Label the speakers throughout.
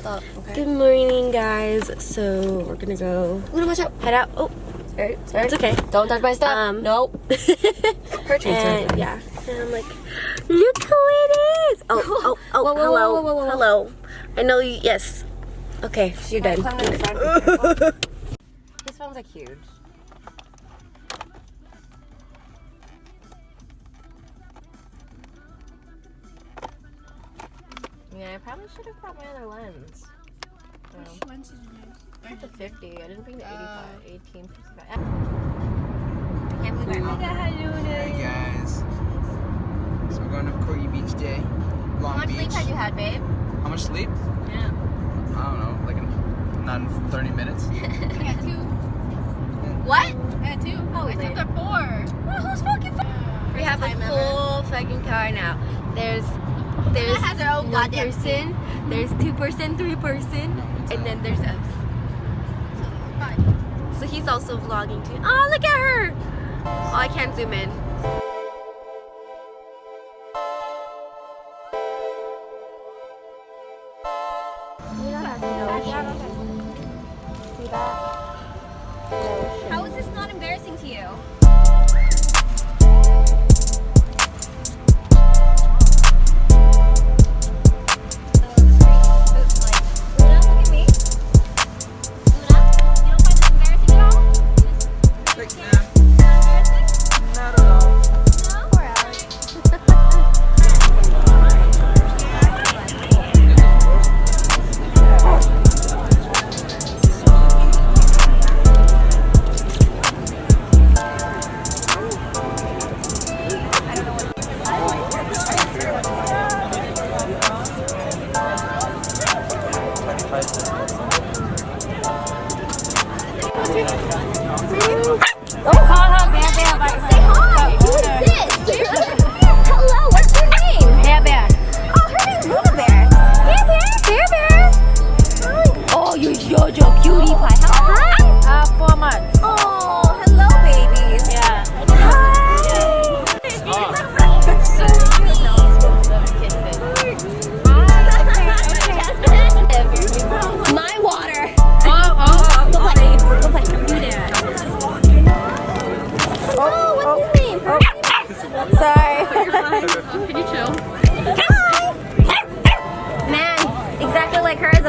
Speaker 1: Stop. Okay.
Speaker 2: Good morning, guys. So we're gonna go head out. Oh,
Speaker 1: Sorry.
Speaker 2: it's okay.
Speaker 1: Don't touch my stuff. Nope.
Speaker 2: And yeah, and I'm like, look who it is. Oh,
Speaker 1: Whoa.
Speaker 2: hello. I know you. Yes. Okay, you're done.
Speaker 1: His phone's like huge. Yeah, I probably should have brought my other lens.
Speaker 3: Which lens did you use?
Speaker 1: I had the 50. I didn't bring the 85. 18, 55. I can't believe
Speaker 4: Hey guys. So we're going to Corgi Beach day.
Speaker 1: How
Speaker 4: Long
Speaker 1: much
Speaker 4: Beach.
Speaker 1: sleep had you had, babe?
Speaker 4: How much sleep?
Speaker 1: Yeah.
Speaker 4: I don't know, like not in 30 minutes.
Speaker 3: I had 2.
Speaker 1: What?
Speaker 3: I had 2.
Speaker 1: Oh,
Speaker 3: I slept
Speaker 1: babe.
Speaker 3: at 4.
Speaker 1: Well, who's fucking
Speaker 2: We have a full fucking car now. There's
Speaker 1: has her own
Speaker 2: one
Speaker 1: goddamn
Speaker 2: person, there's 2 person, 3 person, and then there's us. So he's also vlogging too. Oh, look at her! Oh, I can't zoom in. See that?
Speaker 1: How is this not embarrassing to you?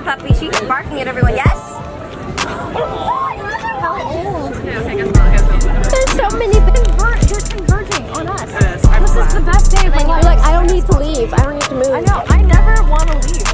Speaker 2: Puppy, she's barking at everyone. Yes? How old? There's so many things. You're converging on us. This is the best day of my life. You're like, I don't need to leave. I don't need to move. I know. I never want to leave.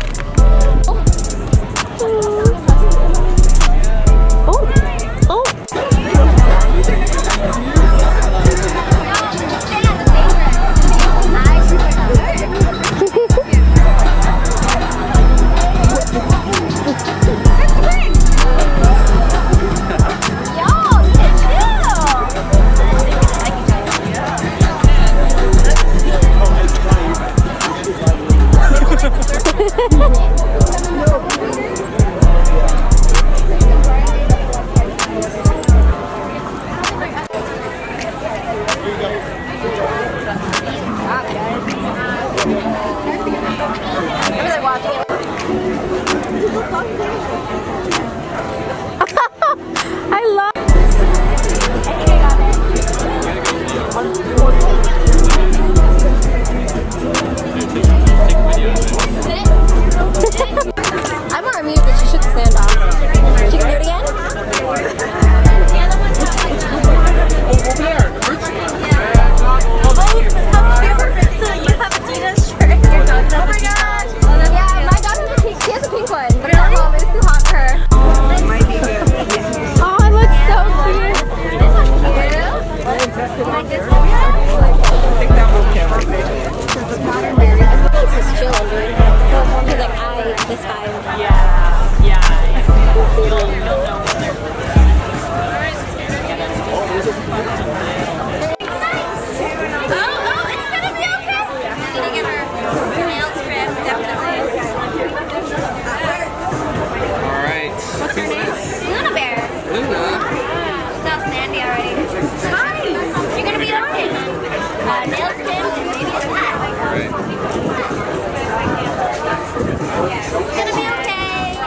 Speaker 1: It's gonna be okay.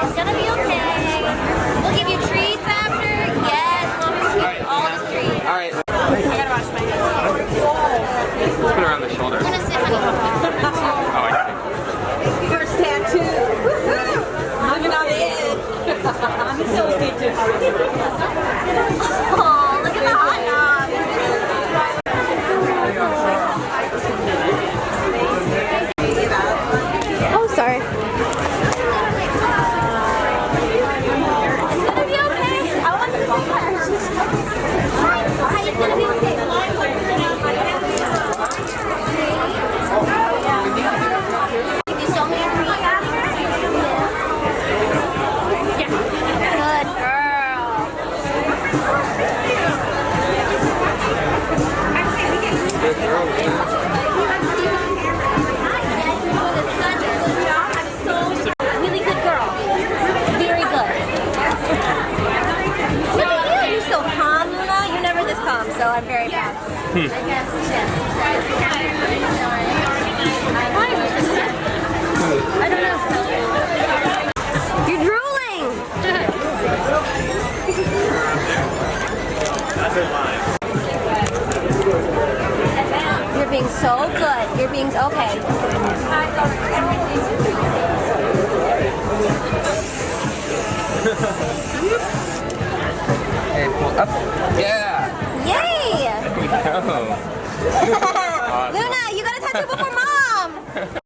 Speaker 2: I don't know. You're drooling! You're being so good. You're being okay.
Speaker 4: Hey, pull up. Yeah.
Speaker 2: Yay!
Speaker 4: There we go.
Speaker 2: Luna, you got a tattoo before mom!